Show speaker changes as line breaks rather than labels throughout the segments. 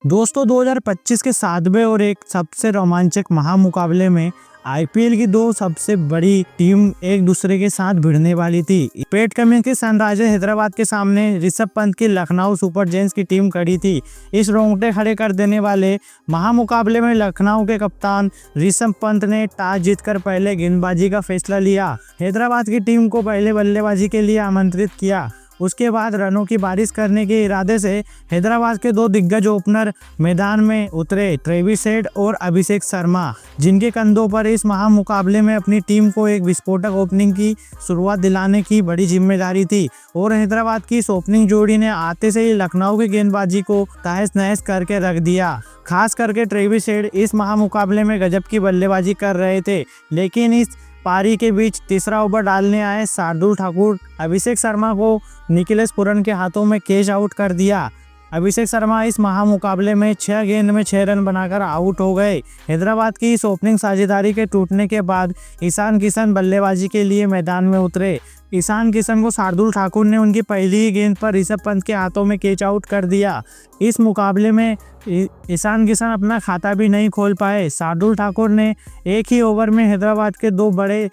दोस्तों 2025 के 7वें और एक सबसे रोमांचक महामुकाबले में आईपीएल की दो सबसे बड़ी टीम एक दूसरे के साथ भिड़ने वाली थी। पैट कमिंस की सनराइजर्स हैदराबाद के सामने ऋषभ पंत की लखनऊ सुपर जायंट्स की टीम खड़ी थी। इस रोंगटे खड़े कर देने वाले महामुकाबले में लखनऊ के कप्तान ऋषभ पंत ने टॉस जीतकर पहले गेंदबाजी का फैसला लिया। हैदराबाद की टीम को पहले बल्लेबाजी के लिए आमंत्रित किया। उसके बाद रनों की बारिश करने के इरादे से हैदराबाद के दो दिग्गज ओपनर मैदान में उतरे, ट्रेविस हेड और अभिषेक शर्मा, जिनके कंधों पर इस महामुकाबले में अपनी टीम को एक विस्फोटक ओपनिंग की शुरुआत दिलाने की बड़ी जिम्मेदारी थी। और हैदराबाद की इस ओपनिंग जोड़ी ने आते से ही लखनऊ की गेंदबाजी को तहस नहस करके रख दिया। खास करके ट्रेविस हेड इस महामुकाबले में गजब की बल्लेबाजी कर रहे थे, लेकिन इस पारी के बीच तीसरा ओवर डालने आए शार्दुल ठाकुर अभिषेक शर्मा को निखिलेश पुरन के हाथों में कैच आउट कर दिया। अभिषेक शर्मा इस महामुकाबले में 6 गेंद में 6 रन बनाकर आउट हो गए। हैदराबाद की इस ओपनिंग साझेदारी के टूटने के बाद ईशान किशन बल्लेबाजी के लिए मैदान में उतरे। ईशान किशन को शार्दुल ठाकुर ने उनकी पहली ही गेंद पर ऋषभ पंत के हाथों में कैच आउट कर दिया। इस मुकाबले में ईशान किशन अपना खाता भी नहीं खोल पाए। शार्दुल ठाकुर ने एक ही ओवर में हैदराबाद के 2 बड़े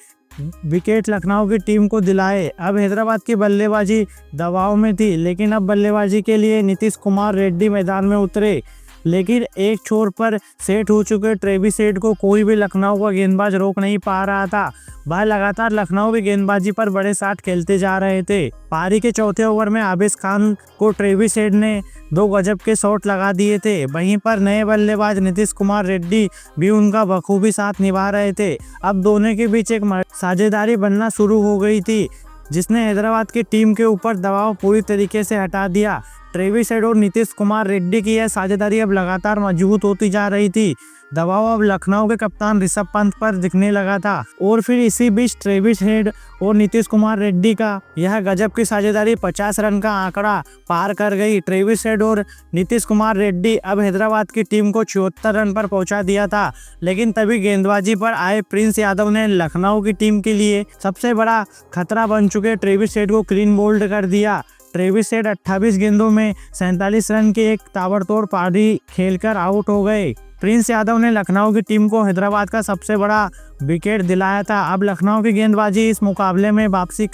विकेट लखनऊ की टीम को दिलाए। अब हैदराबाद की बल्लेबाजी दबाव में थी, लेकिन अब बल्लेबाजी के लिए नीतीश कुमार रेड्डी मैदान में उतरे। लेकिन एक छोर पर सेट हो चुके ट्रेविस हेड को कोई भी लखनऊ का गेंदबाज रोक नहीं पा रहा था। वह लगातार लखनऊ की गेंदबाजी पर बड़े शॉट खेलते जा रहे थे। पारी के चौथे ओवर में आबिद खान को ट्रेविस हेड ने 2 गजब के शॉट लगा दिए थे। वहीं पर नए बल्लेबाज नीतीश कुमार रेड्डी भी उनका बखूबी साथ निभा रहे थे। अब दोनों के बीच एक साझेदारी बनना शुरू हो गई थी, जिसने हैदराबाद की टीम के ऊपर दबाव पूरी तरीके से हटा दिया। ट्रेविस हेड और नीतीश कुमार रेड्डी की यह साझेदारी अब लगातार मजबूत होती जा रही थी। दबाव अब लखनऊ के कप्तान ऋषभ पंत पर दिखने लगा था और फिर इसी बीच ट्रेविस हेड और नीतीश कुमार रेड्डी का यह गजब की साझेदारी 50 रन का आंकड़ा पार कर गई। ट्रेविस हेड और नीतीश कुमार रेड्डी अब हैदराबाद की टीम को 74 रन पर पहुंचा दिया था, लेकिन तभी गेंदबाजी पर आए प्रिंस यादव ने लखनऊ की टीम के लिए सबसे बड़ा खतरा बन चुके ट्रेविस हेड को क्लीन बोल्ड कर दिया। ट्रेविस हेड 28 गेंदों में 47 रन की एक ताबड़तोड़ पारी खेलकर आउट हो गए। प्रिंस यादव ने लखनऊ की टीम को हैदराबाद का सबसे बड़ा विकेट दिलाया था। अब लखनऊ की गेंदबाजी इस मुकाबले में वापसी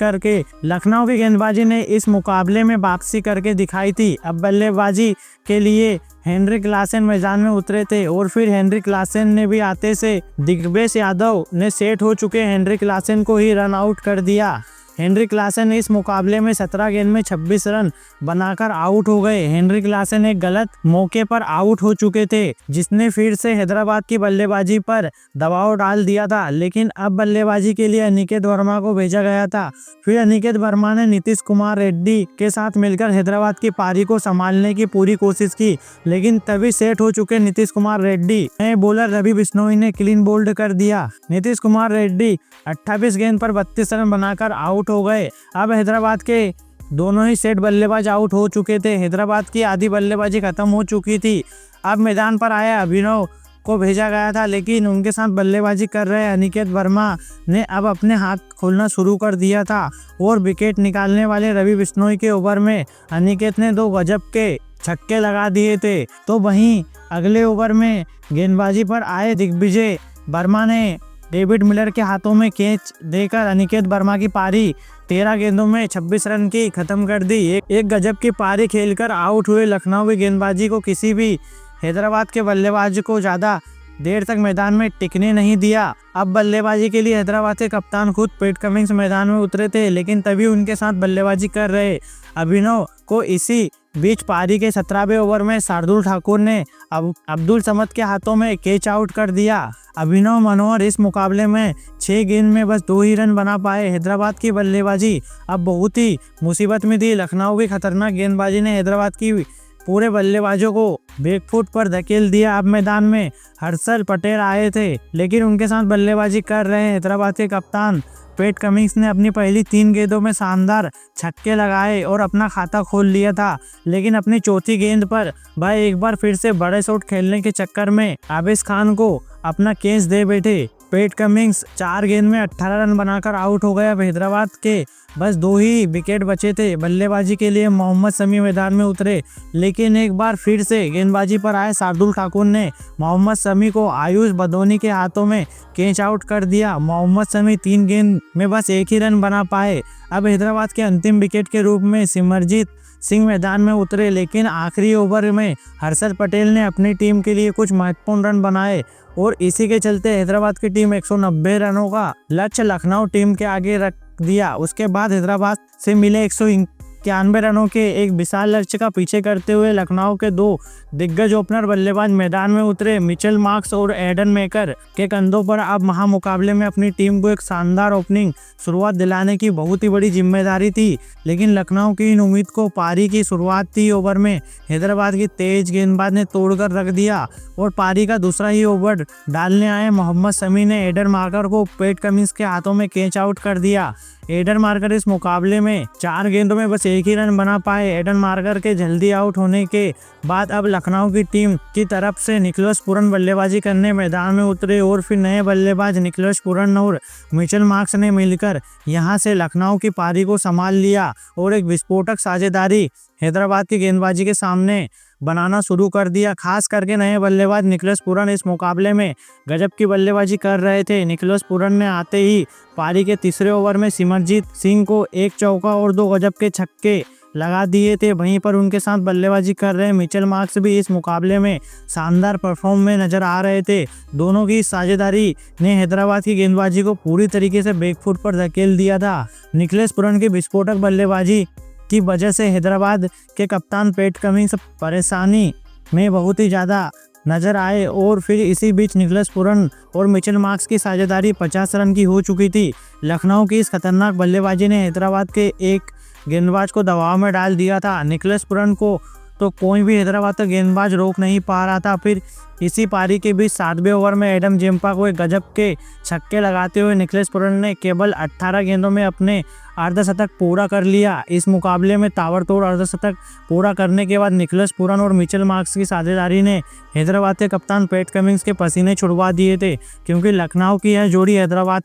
करके दिखाई थी। अब बल्लेबाजी के लिए हेनरी क्लासन मैदान में उतरे थे और फिर हेनरी क्लासन ने भी आते से दिग्विजय यादव ने सेट हो चुके हेनरी क्लासन को ही रन आउट कर दिया। हेनरी क्लासन इस मुकाबले में 17 गेंद में 26 रन बनाकर आउट हो गए। हेनरी क्लासन एक गलत मौके पर आउट हो चुके थे, जिसने फिर से हैदराबाद की बल्लेबाजी पर दबाव डाल दिया था। लेकिन अब बल्लेबाजी के लिए अनिकेत वर्मा को भेजा गया था। फिर अनिकेत वर्मा ने नीतीश कुमार रेड्डी के साथ मिलकर हैदराबाद की पारी को संभालने की पूरी कोशिश की, लेकिन तभी सेट हो चुके नीतीश कुमार रेड्डी नए बॉलर रवि बिश्नोई ने क्लीन बोल्ड कर दिया। नीतीश कुमार रेड्डी 28 गेंद पर 32 रन बनाकर आउट हो गए। अब हैदराबाद के दोनों ही सेट बल्लेबाज आउट हो चुके थे। हैदराबाद की आधी बल्लेबाजी खत्म हो चुकी थी। अब मैदान पर आया अभिनव को भेजा गया था, लेकिन उनके साथ बल्लेबाजी कर रहे अनिकेत वर्मा ने अब अपने हाथ खोलना शुरू कर दिया था और विकेट निकालने वाले रवि बिश्नोई के ओवर में अनिकेत ने 2 गजब के छक्के लगा दिए थे। तो वहीं अगले ओवर में गेंदबाजी पर आए दिग्विजय वर्मा ने डेविड मिलर के हाथों में कैच देकर अनिकेत वर्मा की पारी 13 गेंदों में 26 रन की खत्म कर दी। एक गजब की पारी खेलकर आउट हुए लखनऊ की गेंदबाजी को किसी भी हैदराबाद के बल्लेबाज को ज़्यादा देर तक मैदान में टिकने नहीं दिया। अब बल्लेबाजी के लिए हैदराबाद के कप्तान खुद पैट कमिंस मैदान में उतरे थे, लेकिन तभी उनके साथ बल्लेबाजी कर रहे अभिनव को इसी बीच पारी के 17वें ओवर में शार्दुल ठाकुर ने अब्दुल समद के हाथों में कैच आउट कर दिया। अभिनव मनोहर इस मुकाबले में 6 गेंद में बस 2 ही रन बना पाए। हैदराबाद की बल्लेबाजी अब बहुत ही मुसीबत में थी। लखनऊ की खतरनाक गेंदबाजी ने हैदराबाद की पूरे बल्लेबाजों को बैकफुट पर धकेल दिया। अब मैदान में हर्षल पटेल आए थे, लेकिन उनके साथ बल्लेबाजी कर रहे हैदराबाद के कप्तान पैट कमिंस ने अपनी पहली 3 गेंदों में शानदार छक्के लगाए और अपना खाता खोल लिया था। लेकिन अपनी चौथी गेंद पर वह एक बार फिर से बड़े शॉट खेलने के चक्कर में आबिद खान को अपना कैच दे बैठे। पैट कमिंस 4 गेंद में 18 रन बनाकर आउट हो गया। अब हैदराबाद के बस 2 ही विकेट बचे थे। बल्लेबाजी के लिए मोहम्मद शमी मैदान में उतरे, लेकिन एक बार फिर से गेंदबाजी पर आए शार्दुल ठाकुर ने मोहम्मद शमी को आयुष बदौनी के हाथों में कैच आउट कर दिया। मोहम्मद शमी 3 गेंद में बस 1 ही रन बना पाए। अब हैदराबाद के अंतिम विकेट के रूप में सिमरजीत सिंह मैदान में उतरे, लेकिन आखिरी ओवर में हर्षल पटेल ने अपनी टीम के लिए कुछ महत्वपूर्ण रन बनाए और इसी के चलते हैदराबाद की टीम 190 रनों का लक्ष्य लखनऊ टीम के आगे रख दिया। उसके बाद हैदराबाद से मिले 191 रनों के एक विशाल लक्ष्य का पीछे करते हुए लखनऊ के 2 दिग्गज ओपनर बल्लेबाज मैदान में उतरे। मिचेल मार्क्स और एडन मेकर के कंधों पर अब महामुकाबले में अपनी टीम को एक शानदार ओपनिंग शुरुआत दिलाने की बहुत ही बड़ी जिम्मेदारी थी, लेकिन लखनऊ की इन उम्मीद को पारी की शुरुआत 30 ओवर में हैदराबाद की तेज गेंदबाज ने तोड़कर रख दिया और पारी का दूसरा ही ओवर डालने आए मोहम्मद शमी ने एडन मार्कर को पैट कमिंस के हाथों में कैच आउट कर दिया। एडन मार्कर इस मुकाबले में 4 गेंदों में बस 1 ही रन बना पाए। एडन मार्कर के जल्दी आउट होने के बाद अब लखनऊ की टीम की तरफ से निकोलस पूरन बल्लेबाजी करने मैदान में उतरे और फिर नए बल्लेबाज निकोलस पूरन और मिचेल मार्क्स ने मिलकर यहां से लखनऊ की पारी को संभाल लिया और एक विस्फोटक साझेदारी हैदराबाद की गेंदबाजी के सामने बनाना शुरू कर दिया। खास करके नए बल्लेबाज निकोलस पूरन इस मुकाबले में गजब की बल्लेबाजी कर रहे थे। निकोलस पूरन ने आते ही पारी के तीसरे ओवर में सिमरजीत सिंह को 1 चौका और 2 गजब के छक्के लगा दिए थे। वहीं पर उनके साथ बल्लेबाजी कर रहे मिचेल मार्क्स भी इस मुकाबले में शानदार परफॉर्म में नजर आ रहे थे। दोनों की साझेदारी ने हैदराबाद की गेंदबाजी को पूरी तरीके से बैकफुट पर धकेल दिया था। निकोलस पूरन की विस्फोटक बल्लेबाजी की वजह से हैदराबाद के कप्तान पैट कमिंस परेशानी में बहुत ही ज़्यादा नजर आए और फिर इसी बीच निकोलस पूरन और मिचेल मार्क्स की साझेदारी 50 रन की हो चुकी थी। लखनऊ की इस खतरनाक बल्लेबाजी ने हैदराबाद के एक गेंदबाज को दबाव में डाल दिया था। निकोलस पूरन को तो कोई भी हैदराबाद का गेंदबाज रोक नहीं पा रहा था। फिर इसी पारी के बीच 7वें ओवर में एडम जेम्पा को एक गजब के छक्के लगाते हुए निकोलस पूरन ने केवल 18 गेंदों में अपने अर्धशतक पूरा कर लिया। इस मुकाबले में ताबड़तोड़ अर्धशतक पूरा करने के बाद निकोलस पूरन और मिचेल मार्क्स की साझेदारी ने हैदराबाद के कप्तान पैट कमिंस के पसीने छुड़वा दिए थे, क्योंकि लखनऊ की यह जोड़ी हैदराबाद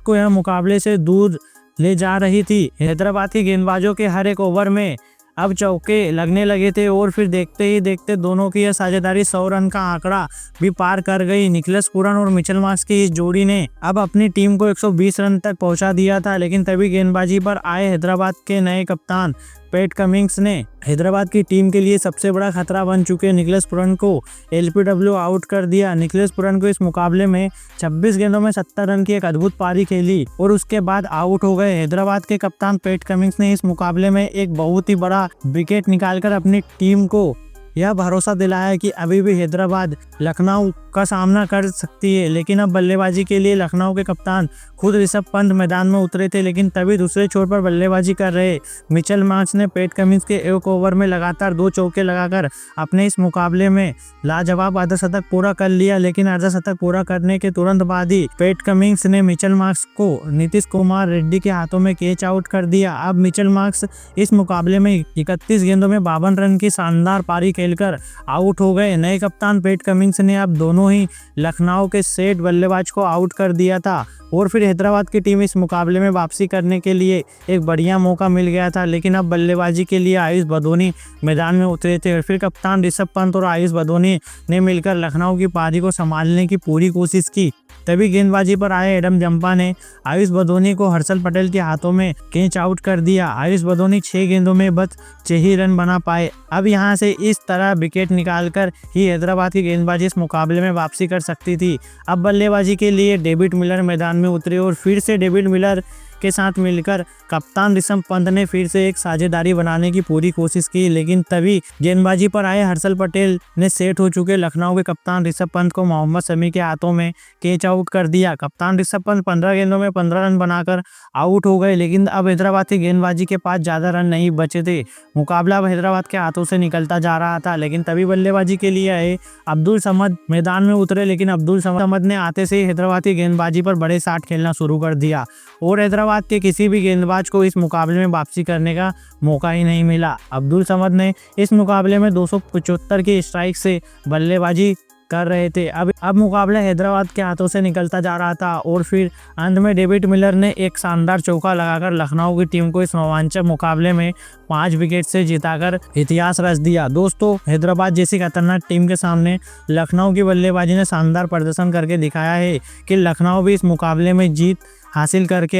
को यह मुकाबले से दूर ले जा रही थी। हैदराबाद की गेंदबाजों के हर एक ओवर में अब चौके लगने लगे थे और फिर देखते ही देखते दोनों की यह साझेदारी 100 रन का आंकड़ा भी पार कर गई। निकोलस पूरन और मिचेल मार्क्स की इस जोड़ी ने अब अपनी टीम को 120 रन तक पहुंचा दिया था, लेकिन तभी गेंदबाजी पर आए हैदराबाद के नए कप्तान पैट कमिंस ने हैदराबाद की टीम के लिए सबसे बड़ा खतरा बन चुके निकोलस पूरन को एलपीडब्ल्यू आउट कर दिया। निकोलस पूरन को इस मुकाबले में 26 गेंदों में 70 रन की एक अद्भुत पारी खेली और उसके बाद आउट हो गए। हैदराबाद के कप्तान पैट कमिंस ने इस मुकाबले में एक बहुत ही बड़ा विकेट निकालकर अपनी टीम को यह भरोसा दिलाया कि अभी भी हैदराबाद लखनऊ का सामना कर सकती है। लेकिन अब बल्लेबाजी के लिए लखनऊ के कप्तान खुद ऋषभ पंत मैदान में उतरे थे, लेकिन तभी दूसरे छोर पर बल्लेबाजी कर रहे मिचेल मार्क्स ने पैट कमिंस के 1 ओवर में लगातार 2 चौके लगाकर अपने इस मुकाबले में लाजवाब अर्धशतक पूरा कर लिया। लेकिन अर्धशतक पूरा करने के तुरंत बाद ही पैट कमिंस ने मिचेल मार्क्स को नीतीश कुमार रेड्डी के हाथों में कैच आउट कर दिया। अब मिचेल मार्क्स इस मुकाबले में 31 गेंदों में 52 रन की शानदार पारी खेलकर आउट हो गए। नए कप्तान पैट कमिंस ने अब दोनों ही लखनऊ के सेट बल्लेबाज को आउट कर दिया था और फिर हैदराबाद की टीम इस मुकाबले में वापसी करने के लिए एक बढ़िया मौका मिल गया था। लेकिन अब बल्लेबाजी के लिए आयुष बदौनी मैदान में उतरे थे और फिर कप्तान ऋषभ पंत और आयुष बदौनी ने मिलकर लखनऊ की पारी को संभालने की पूरी कोशिश की। तभी गेंदबाजी पर आए एडम जम्पा ने आयुष बदौनी को हर्षल पटेल के हाथों में कैच आउट कर दिया। आयुष बदौनी 6 गेंदों में बस 6 ही रन बना पाए। अब यहां से इस तरह विकेट निकालकर ही हैदराबाद की गेंदबाजी इस मुकाबले में वापसी कर सकती थी। अब बल्लेबाजी के लिए डेविड मिलर मैदान में उतरे और फिर से डेविड मिलर के साथ मिलकर कप्तान ऋषभ पंत ने फिर से एक साझेदारी बनाने की पूरी कोशिश की। लेकिन तभी गेंदबाजी पर आए हर्षल पटेल ने सेट हो चुके लखनऊ के कप्तान ऋषभ पंत को मोहम्मद शमी के हाथों में कैच आउट कर दिया। कप्तान ऋषभ पंत 15 गेंदों में 15 रन बनाकर आउट हो गए। लेकिन अब हैदराबाद की गेंदबाजी के पास ज़्यादा रन नहीं बचे थे। मुकाबला अब हैदराबाद के हाथों से निकलता जा रहा था। लेकिन तभी बल्लेबाजी के लिए आए अब्दुल समद मैदान में उतरे, लेकिन अब्दुल समद ने आते से ही हैदराबाद की गेंदबाजी पर बड़े शाट खेलना शुरू कर दिया और हैदराबाद के किसी भी गेंदबाज को इस मुकाबले में वापसी करने का मौका ही नहीं मिला। अब्दुल समद ने इस मुकाबले में 275 की स्ट्राइक से बल्लेबाजी कर रहे थे। अब मुकाबला हैदराबाद के हाथों से निकलता जा रहा था और फिर अंत में डेविड मिलर ने एक शानदार चौका लगाकर लखनऊ की टीम को इस रोमांचक मुकाबले में 5 विकेट से जिताकर इतिहास रच दिया। दोस्तों, हैदराबाद जैसी खतरनाक टीम के सामने लखनऊ की बल्लेबाजी ने शानदार प्रदर्शन करके दिखाया है कि लखनऊ भी इस मुकाबले में जीत हासिल करके